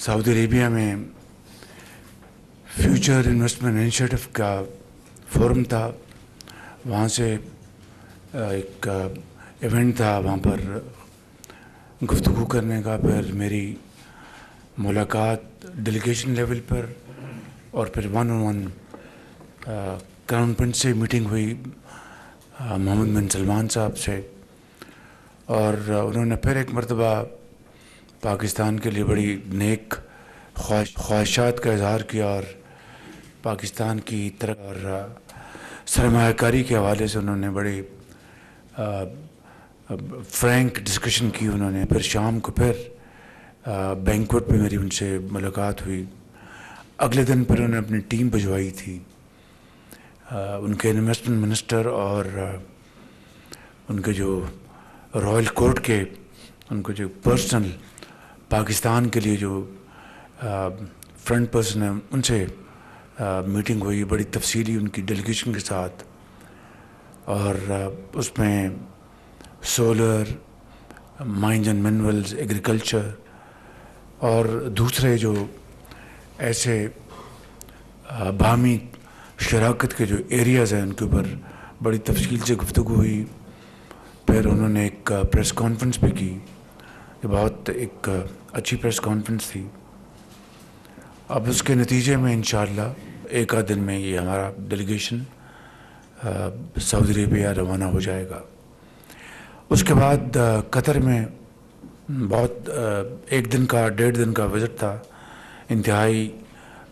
Saudi Arabia में future investment initiative का forum था। वहाँ से एक इवेंट था, वहाँ पर गुफ्तगू करने का। फिर मेरी मुलाकात डेलीगेशन लेवल पर और फिर 1-on-1 क्राउन प्रिंस से मीटिंग हुई मोहम्मद बिन सलमान साहब से, और उन्होंने फिर एक मरतबा पाकिस्तान के लिए बड़ी नेक ख्वाहिशात का इजहार किया और पाकिस्तान की तरफ और सरमायाकारी के हवाले से उन्होंने बड़ी फ्रैंक डिस्कशन की उन्होंने। फिर शाम को फिर बैंक्वेट पे मेरी उनसे मुलाकात हुई। अगले दिन पर उन्होंने अपनी टीम भिजवाई थी, उनके इन्वेस्टमेंट मिनिस्टर और उनके जो रॉयल कोर्ट के उनको जो पर्सनल पाकिस्तान के लिए जो फ्रंट पर्सन है उनसे मीटिंग हुई बड़ी तफसीली उनकी डेलीगेशन के साथ। और उसमें solar, mines and minerals, agriculture और दूसरे जो ऐसे बाहमी शराकत के जो एरियाज़ हैं उनके ऊपर बड़ी तफसील से गुफ्तगू हुई। फिर उन्होंने एक प्रेस कॉन्फ्रेंस भी की, ये बहुत एक अच्छी प्रेस कॉन्फ्रेंस थी। अब उसके नतीजे में इंशाअल्लाह एक आध दिन में ये हमारा डेलीगेशन सऊदी अरेबिया रवाना हो जाएगा। उसके बाद कतर में बहुत एक दिन का 1.5 दिन का विज़िट था, इंतहाई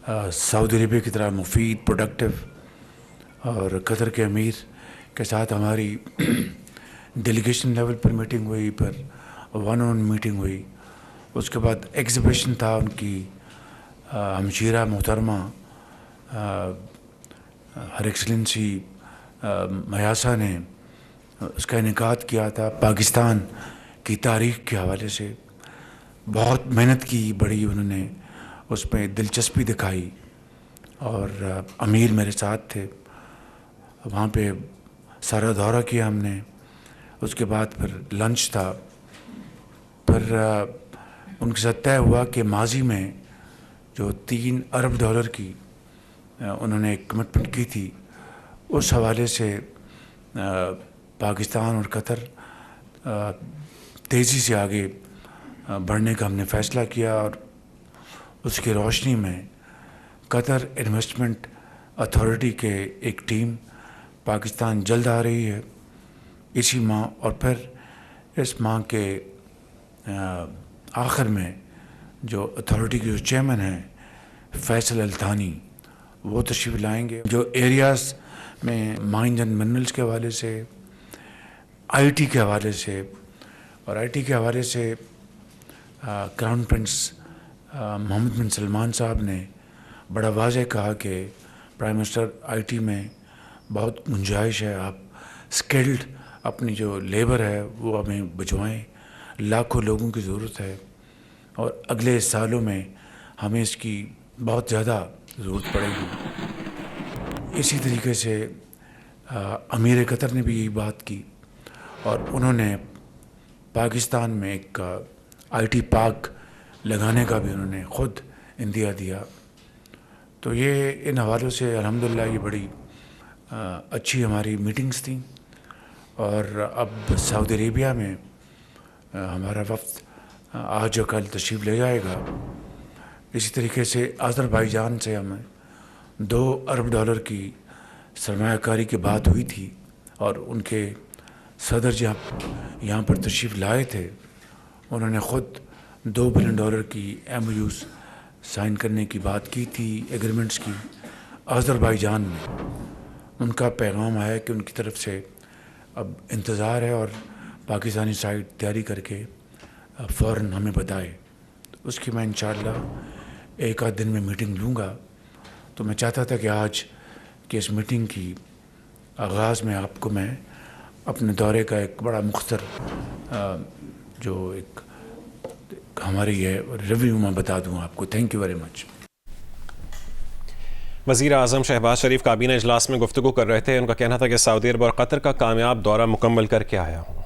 सऊदी अरेबिया की तरह मुफीद, प्रोडक्टिव। और कतर के अमीर के साथ हमारी डेलीगेशन लेवल पर मीटिंग हुई, फिर 1-on-1 मीटिंग हुई। उसके बाद एग्ज़िबिशन था उनकी, हमशीरा मोहतरमा हर एक्सलेंसी मयासा ने उसका इनेकाद किया था पाकिस्तान की तारीख़ के हवाले से। बहुत मेहनत की, बड़ी उन्होंने उसमें दिलचस्पी दिखाई और अमीर मेरे साथ थे। वहाँ पे सारा दौरा किया हमने। उसके बाद फिर लंच था। फिर उनके साथ तय हुआ कि माजी में जो $3 अरब की उन्होंने एक कमिटमेंट की थी, उस हवाले से पाकिस्तान और कतर तेज़ी से आगे बढ़ने का हमने फ़ैसला किया। और उसकी रोशनी में कतर इन्वेस्टमेंट अथॉरिटी के एक टीम पाकिस्तान जल्द आ रही है इसी माह, और फिर इस माह के आखिर में जो अथॉरिटी के जो चेयरमैन हैं फैसल अल्तानी, वो तशरीफ़ लाएंगे। जो एरियाज़ में माइंस एंड मिनरल्स के हवाले से, आईटी के हवाले से, और आईटी के हवाले से क्राउन प्रिंस मोहम्मद बिन सलमान साहब ने बड़ा वाज़ेह कहा कि प्राइम मिनिस्टर आईटी में बहुत गुंजाइश है, आप स्किल्ड अपनी जो लेबर है वो हमें भिजवाएँ, लाखों लोगों की ज़रूरत है और अगले सालों में हमें इसकी बहुत ज़्यादा ज़रूरत पड़ेगी। इसी तरीके से अमीर कतर ने भी यही बात की और उन्होंने पाकिस्तान में एक आईटी पार्क लगाने का भी उन्होंने ख़ुद इंदिया दिया। तो ये इन हवालों से अल्हम्दुलिल्लाह ये बड़ी अच्छी हमारी मीटिंग्स थी। और अब सऊदी अरेबिया में हमारा वफ़द आज और कल तशरीफ़ ले जाएगा। इसी तरीके से अज़रबैजान से हमें $2 अरब की सरमायाकारी की बात हुई थी और उनके सदर जहाँ यहाँ पर तशरीफ़ लाए थे, उन्होंने ख़ुद $2 बिलियन की MOUs साइन करने की बात की थी, एग्रीमेंट्स की अज़रबैजान में। उनका पैगाम आया कि उनकी तरफ से अब इंतज़ार है और पाकिस्तानी साइड तैयारी करके फ़ौरन हमें बताए। तो उसकी मैं इंशाअल्लाह एक आध दिन में मीटिंग लूँगा। तो मैं चाहता था कि आज की इस मीटिंग की आगाज़ में आपको मैं अपने दौरे का एक बड़ा मुख्तर जो एक हमारी है रिव्यू में बता दूँ आपको। Thank you very much. वज़ीर आज़म शहबाज शरीफ काबीना इजलास में गुफ्तगू कर रहे थे। उनका कहना था कि सऊदी अरब और कतर का कामयाब दौरा मुकम्मल करके आया हूँ।